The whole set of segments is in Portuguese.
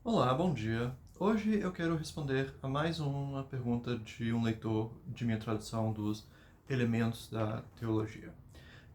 Olá, bom dia. Hoje eu quero responder a mais uma pergunta de um leitor de minha tradução dos Elementos da Teologia.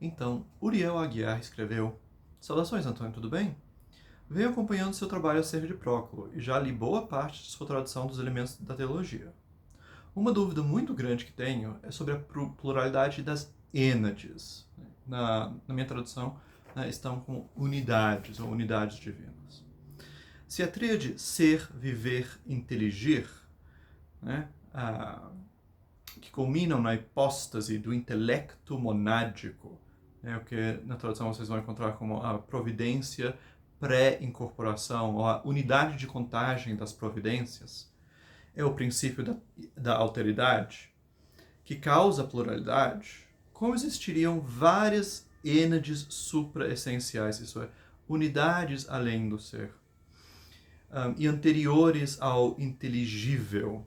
Então, Uriel Aguiar escreveu: Saudações, Antônio, tudo bem? Venho acompanhando seu trabalho acerca de Próclo e já li boa parte de sua tradução dos Elementos da Teologia. Uma dúvida muito grande que tenho é sobre a pluralidade das ênades. Na minha tradução, estão como unidades ou unidades divinas. Se a tríade ser, viver, inteligir, né, que culminam na hipóstase do intelecto monádico, o que na tradução vocês vão encontrar como a providência pré-incorporação, ou a unidade de contagem das providências, é o princípio da alteridade, que causa a pluralidade, como existiriam várias ênades supra-essenciais, isso é, unidades além do ser, e anteriores ao inteligível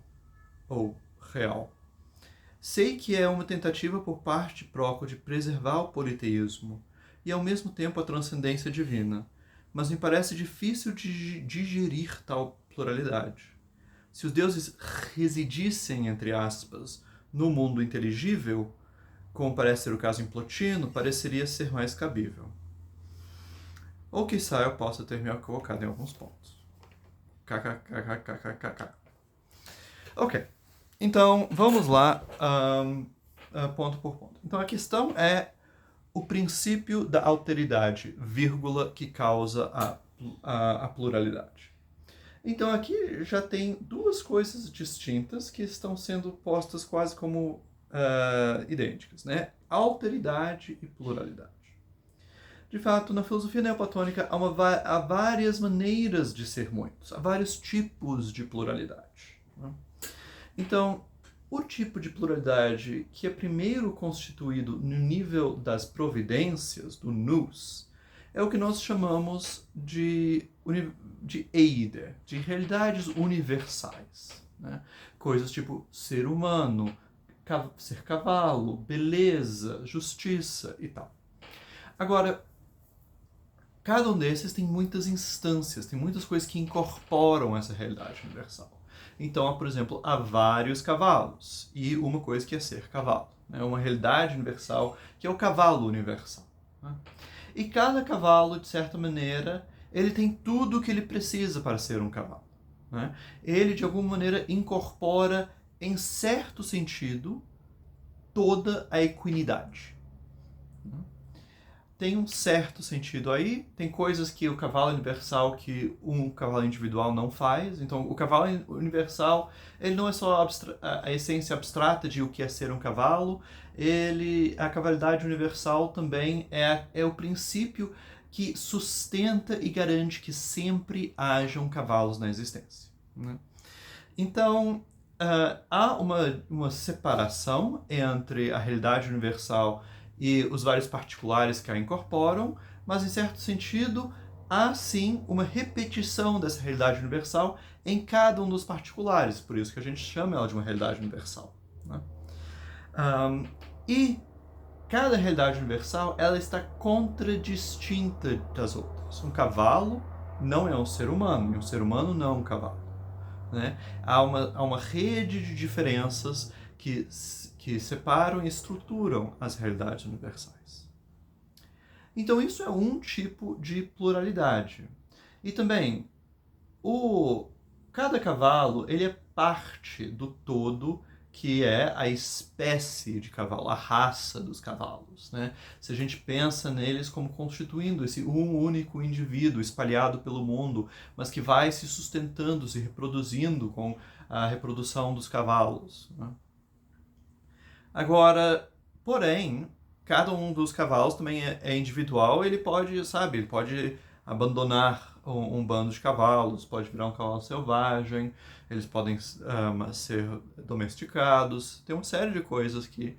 ou real. Sei que é uma tentativa por parte de Próclo de preservar o politeísmo e ao mesmo tempo a transcendência divina, mas me parece difícil de digerir tal pluralidade. Se os deuses residissem, entre aspas, no mundo inteligível, como parece ser o caso em Plotino, pareceria ser mais cabível. Ou quizá eu possa ter me colocado em alguns pontos. KKKKKKK. Ok, então vamos lá, ponto por ponto. Então a questão é o princípio da alteridade, vírgula, que causa a pluralidade. Então aqui já tem duas coisas distintas que estão sendo postas quase como idênticas, né? Alteridade e pluralidade. De fato, na filosofia neoplatônica há várias maneiras de ser muitos, há vários tipos de pluralidade. Né? Então, o tipo de pluralidade que é primeiro constituído no nível das providências, do nous, é o que nós chamamos de eide, de realidades universais. Né? Coisas tipo ser humano, ser cavalo, beleza, justiça e tal. Agora, cada um desses tem muitas instâncias, tem muitas coisas que incorporam essa realidade universal. Então, por exemplo, há vários cavalos e uma coisa que é ser cavalo. Né? Uma realidade universal que é o cavalo universal. Né? E cada cavalo, de certa maneira, ele tem tudo o que ele precisa para ser um cavalo. Né? Ele, de alguma maneira, incorpora, em certo sentido, toda a equinidade. Tem um certo sentido aí, tem coisas que o cavalo universal que um cavalo individual não faz. Então, o cavalo universal, ele não é só a essência abstrata de o que é ser um cavalo, a cavalidade universal também é o princípio que sustenta e garante que sempre hajam cavalos na existência. Né? Então, há uma separação entre a realidade universal e os vários particulares que a incorporam, mas, em certo sentido, há sim uma repetição dessa realidade universal em cada um dos particulares, por isso que a gente chama ela de uma realidade universal. Né? E cada realidade universal ela está contradistinta das outras. Um cavalo não é um ser humano, e um ser humano não é um cavalo. Né? Há uma rede de diferenças que separam e estruturam as realidades universais. Então isso é um tipo de pluralidade. E também, cada cavalo ele é parte do todo que é a espécie de cavalo, a raça dos cavalos. Né? Se a gente pensa neles como constituindo esse único indivíduo espalhado pelo mundo, mas que vai se sustentando, se reproduzindo com a reprodução dos cavalos. Né? Agora, porém, cada um dos cavalos também é individual, ele pode abandonar um bando de cavalos, pode virar um cavalo selvagem, eles podem ser domesticados, tem uma série de coisas que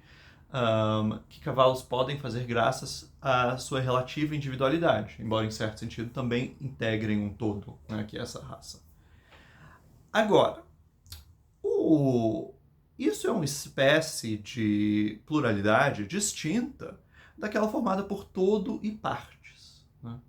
cavalos podem fazer graças à sua relativa individualidade, embora em certo sentido também integrem um todo, né, que é essa raça. Agora, isso é uma espécie de pluralidade distinta daquela formada por todo e partes. Né?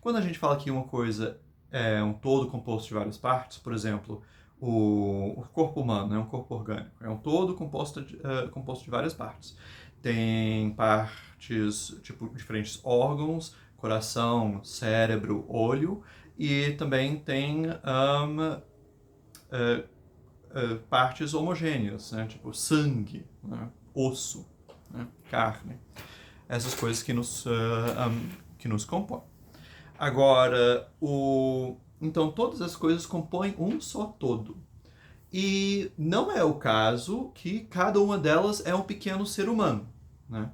Quando a gente fala que uma coisa é um todo composto de várias partes. Por exemplo, o corpo humano é um corpo orgânico, é um todo composto de várias partes. Tem partes, tipo, diferentes órgãos, coração, cérebro, olho, e também tem partes homogêneas, né? Tipo sangue, né? Osso, né? Carne. Essas coisas que nos compõem. Agora, então todas as coisas compõem um só todo. E não é o caso que cada uma delas é um pequeno ser humano, né?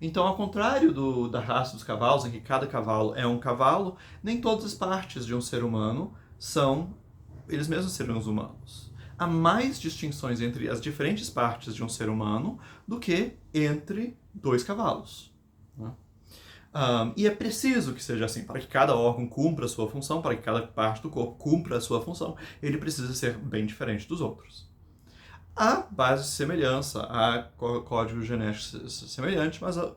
Então, ao contrário da raça dos cavalos, em que cada cavalo é um cavalo, nem todas as partes de um ser humano são eles mesmos seres humanos. Há mais distinções entre as diferentes partes de um ser humano do que entre dois cavalos, né? E é preciso que seja assim, para que cada órgão cumpra a sua função, para que cada parte do corpo cumpra a sua função, ele precisa ser bem diferente dos outros. Há base de semelhança, há código genético semelhante, mas há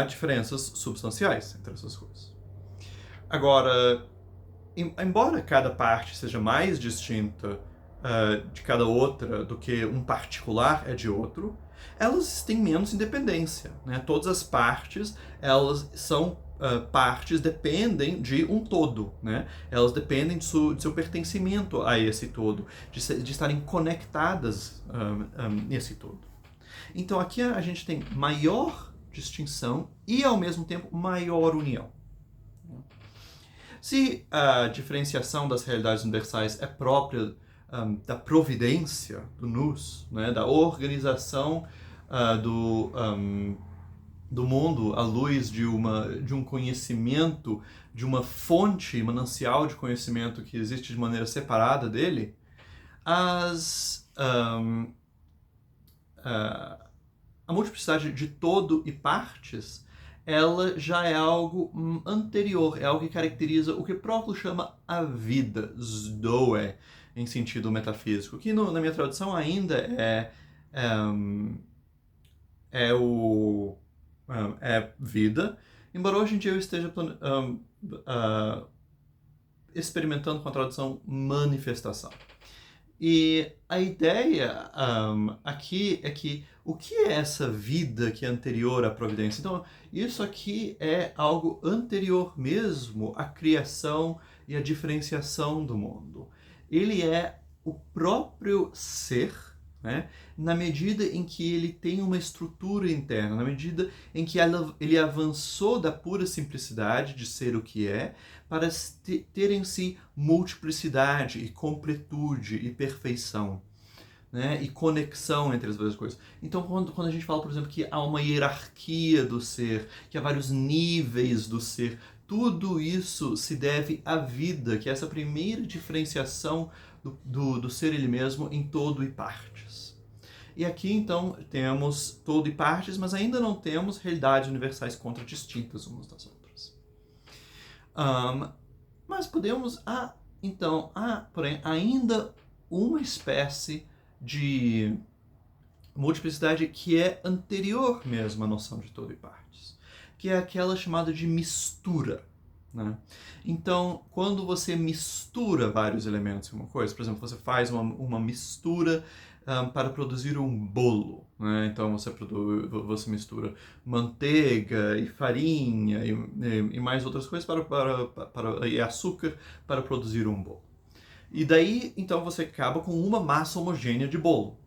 diferenças substanciais entre essas coisas. Agora, embora cada parte seja mais distinta de cada outra do que um particular é de outro, elas têm menos independência, né? Todas as partes, elas são partes, dependem de um todo, né? Elas dependem de seu pertencimento a esse todo, de estarem conectadas nesse todo. Então aqui a gente tem maior distinção e ao mesmo tempo maior união. Se a diferenciação das realidades universais é própria da providência, do nous, né, da organização do mundo à luz de um conhecimento, de uma fonte, manancial de conhecimento que existe de maneira separada dele, a multiplicidade de todo e partes, ela já é algo anterior, é algo que caracteriza o que Proclo chama a vida, Zoe, em sentido metafísico, que na minha tradução ainda é vida, embora hoje em dia eu esteja experimentando com a tradução manifestação. E a ideia aqui é que o que é essa vida que é anterior à providência? Então, isso aqui é algo anterior mesmo à criação e à diferenciação do mundo. Ele é o próprio ser, né? Na medida em que ele tem uma estrutura interna, na medida em que ele avançou da pura simplicidade de ser o que é, para ter em si multiplicidade e completude e perfeição, né? E conexão entre as várias coisas. Então, quando a gente fala, por exemplo, que há uma hierarquia do ser, que há vários níveis do ser, tudo isso se deve à vida, que é essa primeira diferenciação do ser ele mesmo em todo e partes. E aqui, então, temos todo e partes, mas ainda não temos realidades universais contradistintas umas das outras. Mas podemos, porém, ainda uma espécie de multiplicidade que é anterior mesmo à noção de todo e partes, que é aquela chamada de mistura, né? Então, quando você mistura vários elementos em uma coisa, por exemplo, você faz uma mistura para produzir um bolo, né? Então você mistura manteiga e farinha e mais outras coisas e açúcar para produzir um bolo. E daí, então, você acaba com uma massa homogênea de bolo.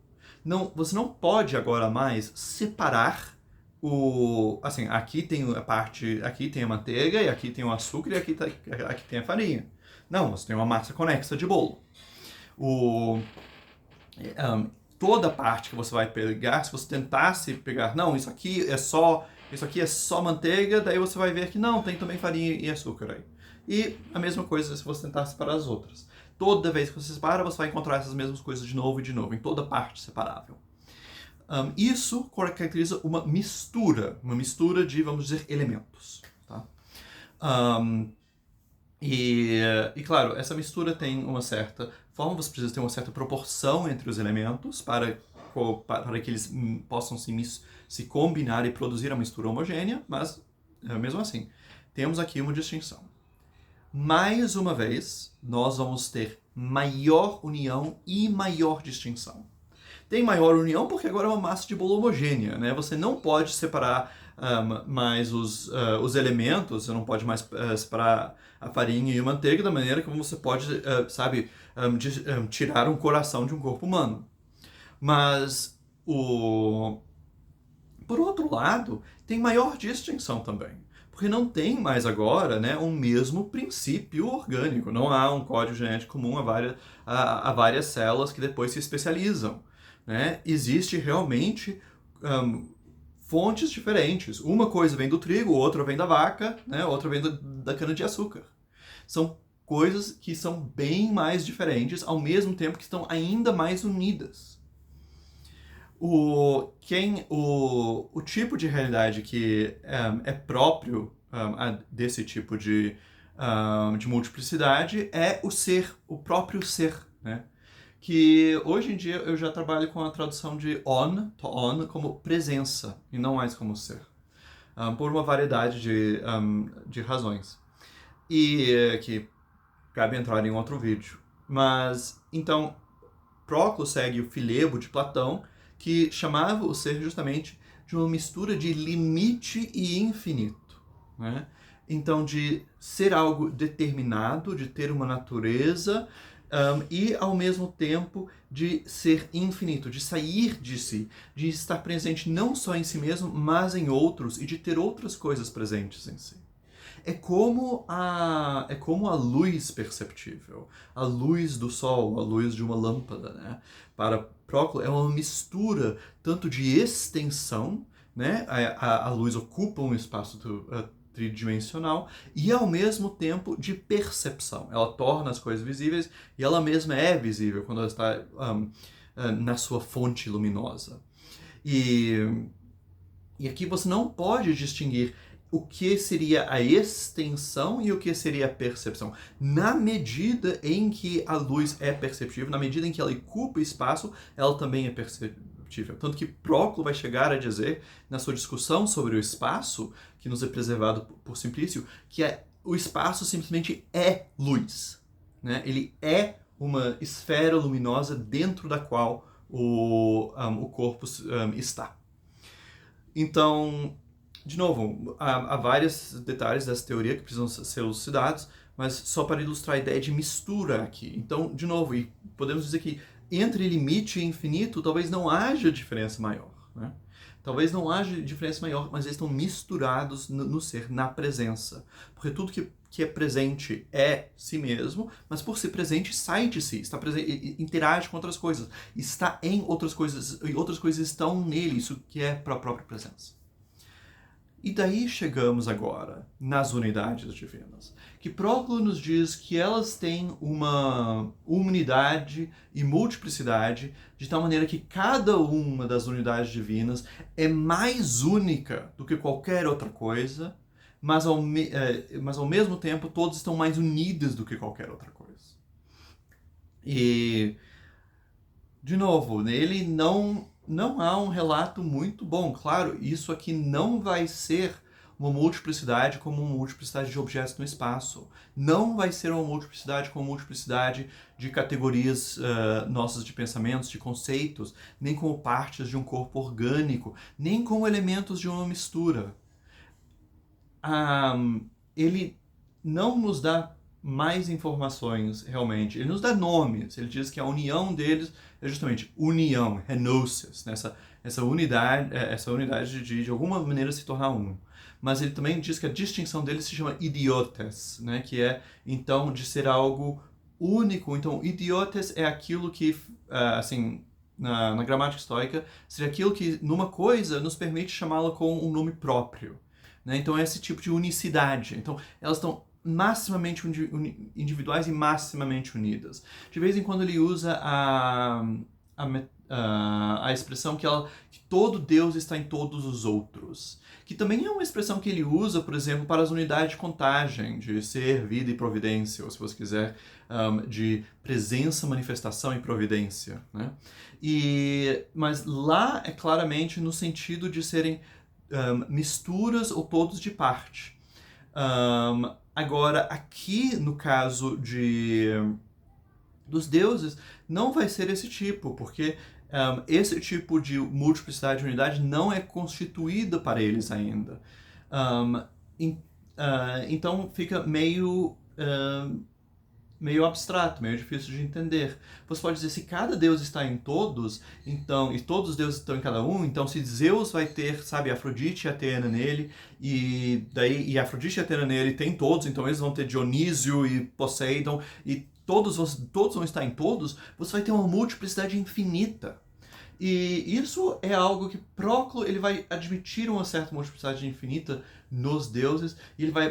Você não pode agora mais separar assim, aqui tem aqui tem a manteiga, e aqui tem o açúcar, e aqui tem a farinha. Não, você tem uma massa conexa de bolo. Toda parte que você vai pegar, se você tentasse pegar, não, isso aqui é só manteiga, daí você vai ver que não, tem também farinha e açúcar aí. E a mesma coisa se você tentar separar as outras. Toda vez que você separa, você vai encontrar essas mesmas coisas de novo e de novo, em toda parte separável. Isso caracteriza uma mistura de, vamos dizer, elementos. Tá? E claro, essa mistura tem uma certa forma, você precisa ter uma certa proporção entre os elementos para que eles possam se combinar e produzir a mistura homogênea, mas mesmo assim, temos aqui uma distinção. Mais uma vez, nós vamos ter maior união e maior distinção. Tem maior união porque agora é uma massa de bolo homogênea, né? Você não pode separar mais os elementos, você não pode mais separar a farinha e a manteiga da maneira como você pode, tirar um coração de um corpo humano. Mas, por outro lado, tem maior distinção também. Porque não tem mais agora, né, um mesmo princípio orgânico. Não há um código genético comum a várias células que depois se especializam. Né? Existe realmente fontes diferentes. Uma coisa vem do trigo, outra vem da vaca, né? Outra vem da cana-de-açúcar. São coisas que são bem mais diferentes, ao mesmo tempo que estão ainda mais unidas. O tipo de realidade que é próprio desse tipo de multiplicidade é o ser, o próprio ser, né? Que hoje em dia eu já trabalho com a tradução de on, to on, como presença, e não mais como ser. Por uma variedade de razões. E que cabe entrar em outro vídeo. Mas, então, Proclo segue o Filebo de Platão, que chamava o ser justamente de uma mistura de limite e infinito, né? Então, de ser algo determinado, de ter uma natureza, e ao mesmo tempo de ser infinito, de sair de si, de estar presente não só em si mesmo, mas em outros, e de ter outras coisas presentes em si. É como a luz perceptível, a luz do sol, a luz de uma lâmpada, né? Para Proclo é uma mistura tanto de extensão, né? A luz ocupa um espaço tridimensional e ao mesmo tempo de percepção. Ela torna as coisas visíveis e ela mesma é visível quando ela está na sua fonte luminosa. E aqui você não pode distinguir o que seria a extensão e o que seria a percepção. Na medida em que a luz é perceptível, na medida em que ela ocupa espaço, ela também é perceptível. Tanto que Proclo vai chegar a dizer, na sua discussão sobre o espaço, que nos é preservado por Simplício, que o espaço simplesmente é luz, né? Ele é uma esfera luminosa dentro da qual o corpo está. Então, de novo, há vários detalhes dessa teoria que precisam ser elucidados, mas só para ilustrar a ideia de mistura aqui. Então, de novo, e podemos dizer que entre limite e infinito talvez não haja diferença maior, né? Talvez não haja diferença maior, mas eles estão misturados no ser, na presença. Porque tudo que é presente é si mesmo, mas por ser presente sai de si, está presente, interage com outras coisas, está em outras coisas, e outras coisas estão nele, isso que é para a própria presença. E daí chegamos agora nas unidades divinas, que Proclo nos diz que elas têm uma unidade e multiplicidade, de tal maneira que cada uma das unidades divinas é mais única do que qualquer outra coisa, mas ao mesmo tempo todos estão mais unidos do que qualquer outra coisa. E, de novo, nele não há um relato muito bom. Claro, isso aqui não vai ser uma multiplicidade como uma multiplicidade de objetos no espaço. Não vai ser uma multiplicidade como multiplicidade de categorias nossas de pensamentos, de conceitos, nem como partes de um corpo orgânico, nem como elementos de uma mistura. Ele não nos dá mais informações, realmente. Ele nos dá nomes. Ele diz que a união deles é justamente união, henosis, né? essa unidade de alguma maneira se tornar um. Mas ele também diz que a distinção deles se chama idiotes, né? Que é, então, de ser algo único. Então, idiotes é aquilo que, assim, na gramática estoica, seria aquilo que, numa coisa, nos permite chamá-la com um nome próprio. Né? Então, é esse tipo de unicidade. Então, elas estão maximamente individuais e maximamente unidas. De vez em quando ele usa a expressão que todo Deus está em todos os outros, que também é uma expressão que ele usa, por exemplo, para as unidades de contagem, de ser, vida e providência, ou se você quiser, de presença, manifestação e providência, né? Mas lá é claramente no sentido de serem misturas ou todos de parte. Agora, aqui no caso dos deuses, não vai ser esse tipo, porque esse tipo de multiplicidade e unidade não é constituída para eles ainda. Um, então fica meio abstrato, meio difícil de entender. Você pode dizer, se cada deus está em todos, então, e todos os deuses estão em cada um, então se Zeus vai ter, sabe, Afrodite e Atena nele, e Afrodite e Atena nele tem todos, então eles vão ter Dionísio e Poseidon, e todos vão estar em todos, você vai ter uma multiplicidade infinita. E isso é algo que Proclo ele vai admitir uma certa multiplicidade infinita nos deuses,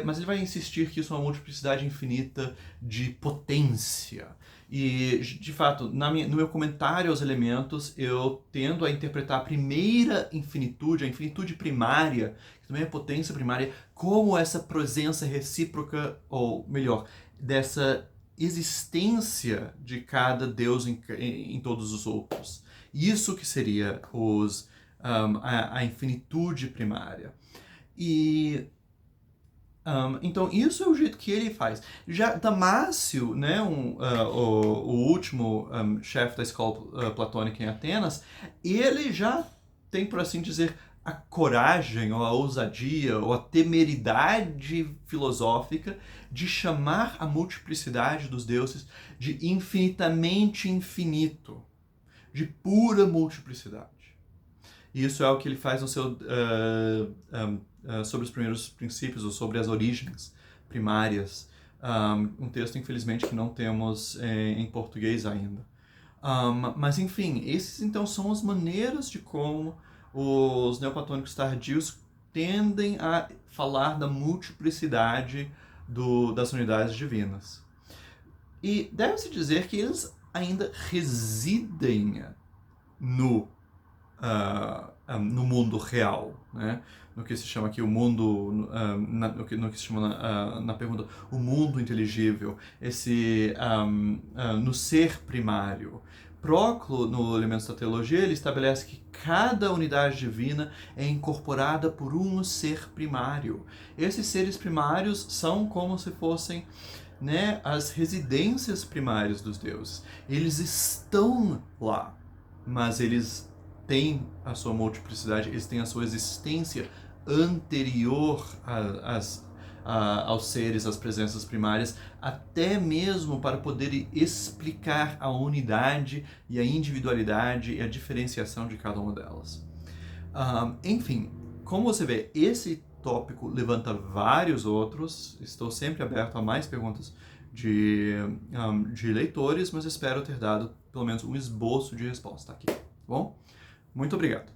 mas ele vai insistir que isso é uma multiplicidade infinita de potência. E, de fato, no meu comentário aos elementos, eu tendo a interpretar a primeira infinitude, a infinitude primária, que também é potência primária, como essa presença recíproca, ou melhor, dessa existência de cada deus em todos os outros. Isso que seria a infinitude primária. E então isso é o jeito que ele faz. Já Damácio, né, o último chefe da escola platônica em Atenas, ele já tem, por assim dizer, a coragem, ou a ousadia, ou a temeridade filosófica de chamar a multiplicidade dos deuses de infinitamente infinito, de pura multiplicidade. E isso é o que ele faz no seu sobre os primeiros princípios, ou sobre as origens primárias. Um texto, infelizmente, que não temos em português ainda. Mas, enfim, esses então são as maneiras de como os neoplatônicos tardios tendem a falar da multiplicidade das unidades divinas. E deve-se dizer que eles ainda residem no mundo real, né? No que se chama aqui o mundo, no que se chama na pergunta, o mundo inteligível, no ser primário. Proclo, no Elementos da Teologia, ele estabelece que cada unidade divina é incorporada por um ser primário. Esses seres primários são como se fossem, né, as residências primárias dos deuses. Eles estão lá, mas eles têm a sua multiplicidade, eles têm a sua existência anterior aos seres, às presenças primárias, até mesmo para poder explicar a unidade e a individualidade e a diferenciação de cada uma delas. Enfim, como você vê, esse tópico levanta vários outros. Estou sempre aberto a mais perguntas de leitores, mas espero ter dado pelo menos um esboço de resposta aqui. Bom, muito obrigado.